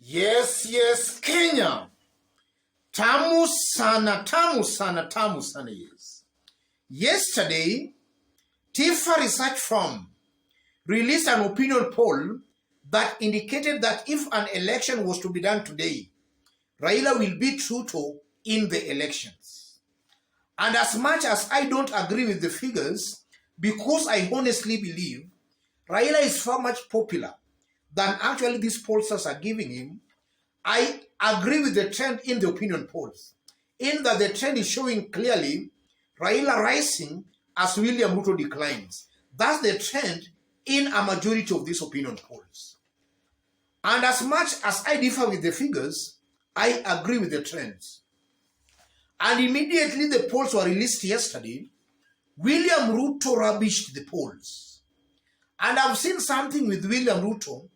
Yes, Kenya. Tamu sana, yes. Yesterday, Tifa Research Firm released an opinion poll that indicated that if an election was to be done today, Raila will beat Ruto in the elections. And as much as I don't agree with the figures, because I honestly believe Raila is far much popular than actually these pollsters are giving him, I agree with the trend in the opinion polls, in that the trend is showing clearly Raila rising as William Ruto declines. That's the trend in a majority of these opinion polls. And as much as I differ with the figures, I agree with the trends. And immediately the polls were released yesterday, William Ruto rubbished the polls. And I've seen something with William Ruto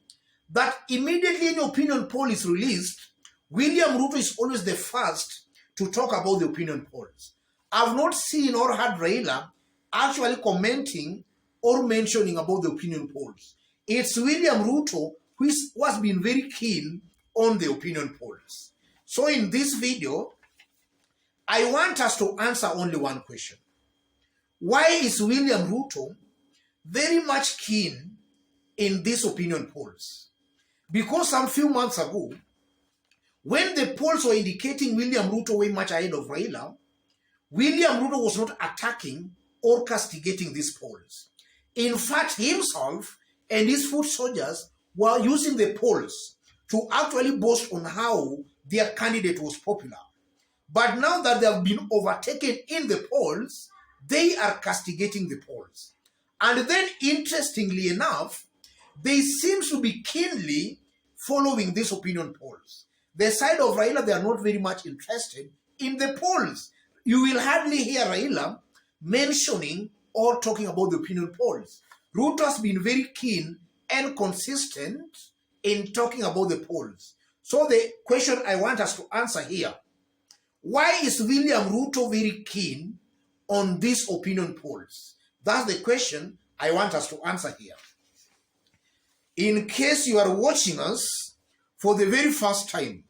that immediately an opinion poll is released, William Ruto is always the first to talk about the opinion polls. I've not seen or heard Raila actually commenting or mentioning about the opinion polls. It's William Ruto who has been very keen on the opinion polls. So in this video, I want us to answer only one question. Why is William Ruto very much keen in these opinion polls? Because some few months ago, when the polls were indicating William Ruto way much ahead of Raila, William Ruto was not attacking or castigating these polls. In fact, himself and his foot soldiers were using the polls to actually boast on how their candidate was popular. But now that they have been overtaken in the polls, they are castigating the polls. And then, interestingly enough, they seem to be keenly following these opinion polls. The side of Raila, they are not very much interested in the polls. You will hardly hear Raila mentioning or talking about the opinion polls. Ruto has been very keen and consistent in talking about the polls. So the question I want us to answer here, why is William Ruto very keen on these opinion polls? That's the question I want us to answer here. In case you are watching us for the very first time,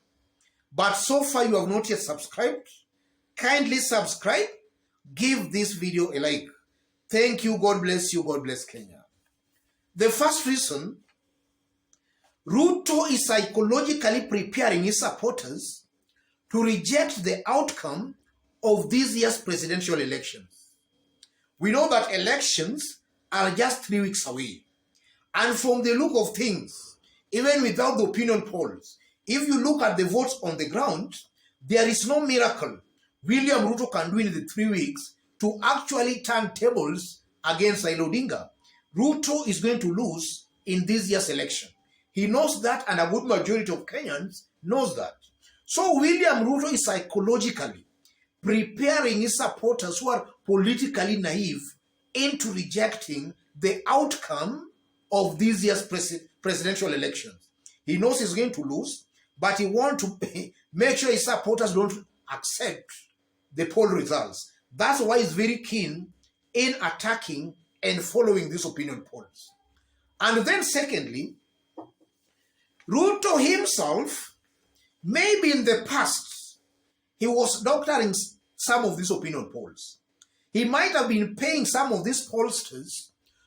but so far you have not yet subscribed, kindly subscribe, give this video a like. Thank you, God bless you, God bless Kenya. The first reason, Ruto is psychologically preparing his supporters to reject the outcome of this year's presidential elections. We know that elections are just 3 weeks away. And from the look of things, even without the opinion polls, if you look at the votes on the ground, there is no miracle William Ruto can do in the 3 weeks to actually turn tables against Raila Odinga. Ruto is going to lose in this year's election. He knows that, and a good majority of Kenyans knows that. So William Ruto is psychologically preparing his supporters who are politically naive into rejecting the outcome of this year's presidential elections. He knows he's going to lose, but he wants to make sure his supporters don't accept the poll results. That's why he's very keen in attacking and following these opinion polls. And then secondly, Ruto himself, maybe in the past, he was doctoring some of these opinion polls. He might have been paying some of these pollsters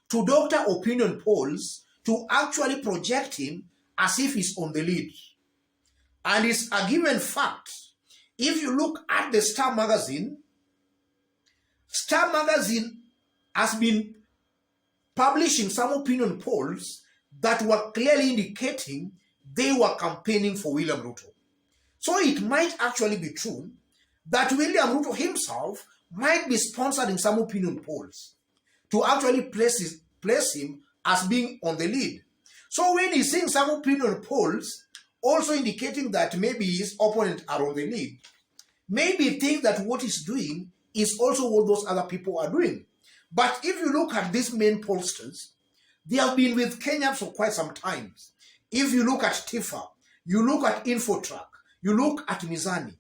to doctor opinion polls to actually project him as if he's on the lead. And it's a given fact. If you look at the Star magazine has been publishing some opinion polls that were clearly indicating they were campaigning for William Ruto. So it might actually be true that William Ruto himself might be sponsoring some opinion polls to actually place him as being on the lead. So when he's seeing some opinion polls also indicating that maybe his opponents are on the lead, maybe he thinks that what he's doing is also what those other people are doing. But if you look at these main pollsters, they have been with Kenyans for quite some time. If you look at Tifa, you look at Infotrack, you look at Mizani,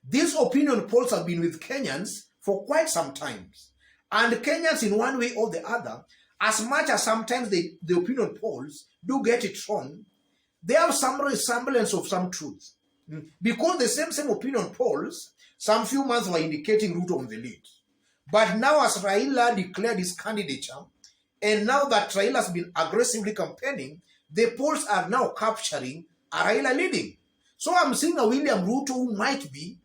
these opinion polls have been with Kenyans for quite some time. And Kenyans, in one way or the other, as much as sometimes the opinion polls do get it wrong, they have some resemblance of some truth. Because the same opinion polls, some few months were indicating Ruto on the lead. But now as Raila declared his candidature, and now that Raila has been aggressively campaigning, the polls are now capturing a Raila leading. So I'm seeing a William Ruto who might be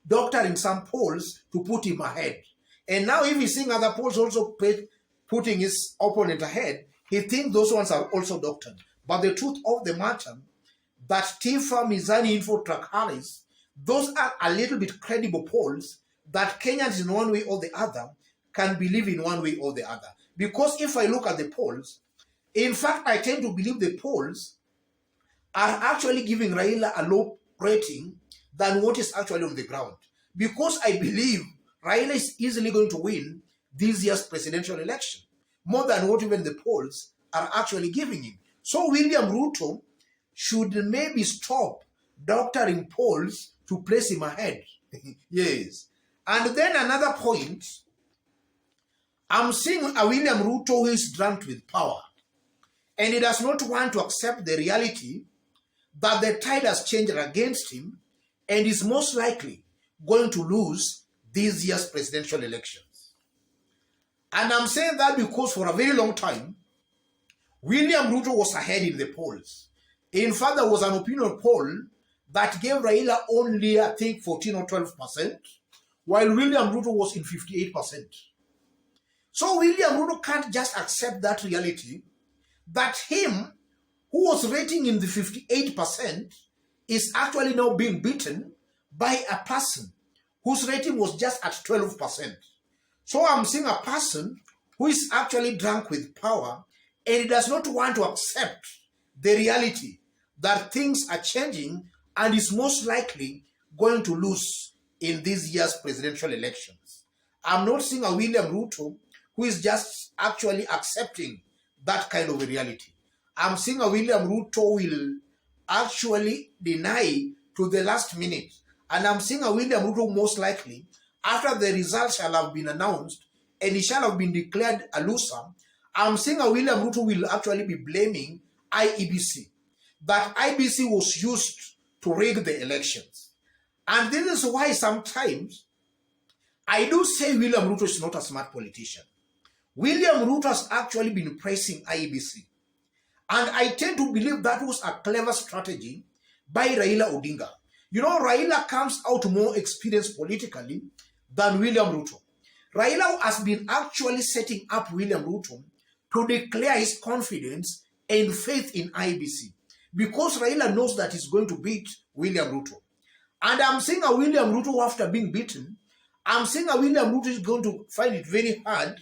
doctoring some polls to put him ahead. And now if he's seeing other polls also putting his opponent ahead, he thinks those ones are also doctored. But the truth of the matter, that Tifa, Mizani, Info, Track Harris, those are a little bit credible polls that Kenyans in one way or the other can believe in one way or the other. Because if I look at the polls, in fact, I tend to believe the polls are actually giving Raila a low rating than what is actually on the ground. Because I believe Raila is easily going to win this year's presidential election, more than what even the polls are actually giving him. So William Ruto should maybe stop doctoring polls to place him ahead. Yes. And then another point, I'm seeing a William Ruto who is drunk with power. And he does not want to accept the reality that the tide has changed against him and is most likely going to lose this year's presidential elections. And I'm saying that because for a very long time, William Ruto was ahead in the polls. In fact, there was an opinion poll that gave Raila only, I think, 14 or 12%, while William Ruto was in 58%. So William Ruto can't just accept that reality that him, who was rating in the 58%, is actually now being beaten by a person whose rating was just at 12%. So I'm seeing a person who is actually drunk with power and he does not want to accept the reality that things are changing and is most likely going to lose in this year's presidential elections. I'm not seeing a William Ruto who is just actually accepting that kind of a reality. I'm seeing a William Ruto will actually deny to the last minute. And I'm seeing a William Ruto most likely, after the results shall have been announced and he shall have been declared a loser, I'm seeing a William Ruto will actually be blaming IEBC. That IEBC was used to rig the elections. And this is why sometimes I do say William Ruto is not a smart politician. William Ruto has actually been praising IEBC. And I tend to believe that was a clever strategy by Raila Odinga. You know, Raila comes out more experienced politically than William Ruto. Raila has been actually setting up William Ruto to declare his confidence and faith in IEBC. Because Raila knows that he's going to beat William Ruto. And I'm seeing a William Ruto after being beaten, I'm seeing a William Ruto is going to find it very hard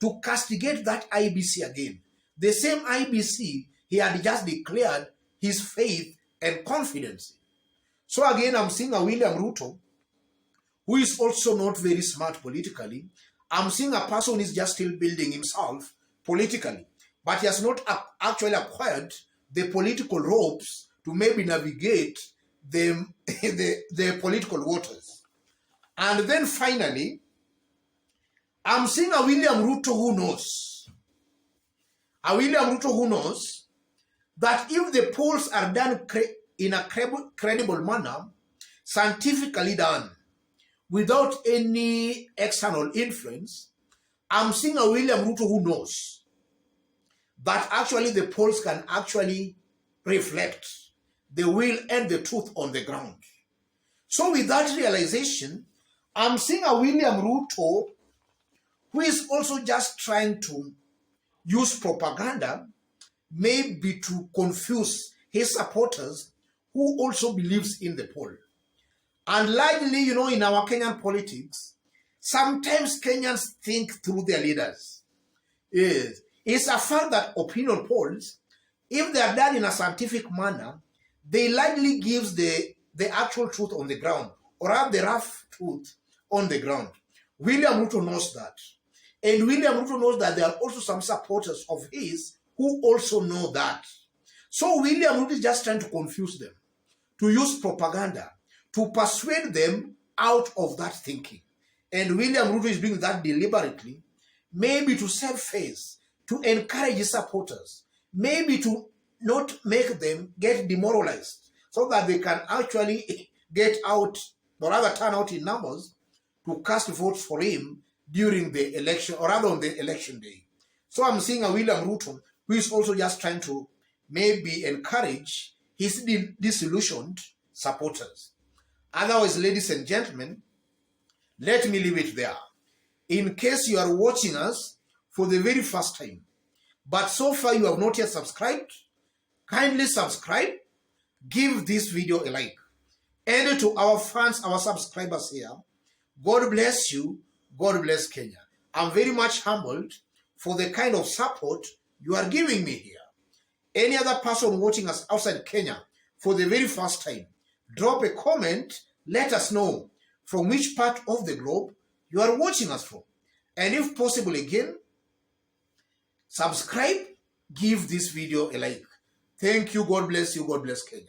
to castigate that IEBC again. The same IEBC he had just declared his faith and confidence. So again, I'm seeing a William Ruto who is also not very smart politically. I'm seeing a person who is just still building himself politically, but he has not actually acquired the political ropes to maybe navigate the political waters. And then finally, I'm seeing a William Ruto who knows. A William Ruto who knows that if the polls are done in a credible manner, scientifically done, without any external influence, I'm seeing a William Ruto who knows that actually the polls can actually reflect the will and the truth on the ground. So with that realization, I'm seeing a William Ruto who is also just trying to use propaganda, maybe to confuse his supporters who also believes in the poll. And largely, you know, in our Kenyan politics, sometimes Kenyans think through their leaders. Yes. It's a fact that opinion polls, if they are done in a scientific manner, they likely gives the actual truth on the ground, or have the rough truth on the ground. William Ruto knows that. And William Ruto knows that there are also some supporters of his who also know that. So William Ruto is just trying to confuse them, to use propaganda, to persuade them out of that thinking. And William Ruto is doing that deliberately, maybe to save face, to encourage his supporters, maybe to not make them get demoralized so that they can actually get out, or rather turn out in numbers to cast votes for him during the election, or rather on the election day. So I'm seeing a William Ruto who is also just trying to maybe encourage his disillusioned supporters. Otherwise, ladies and gentlemen, let me leave it there. In case you are watching us for the very first time, but so far you have not yet subscribed, kindly subscribe, give this video a like. And to our fans, our subscribers here, God bless you, God bless Kenya. I'm very much humbled for the kind of support you are giving me here. Any other person watching us outside Kenya for the very first time, drop a comment, let us know from which part of the globe you are watching us from. And if possible again, subscribe, give this video a like. Thank you, God bless you, God bless Kenya.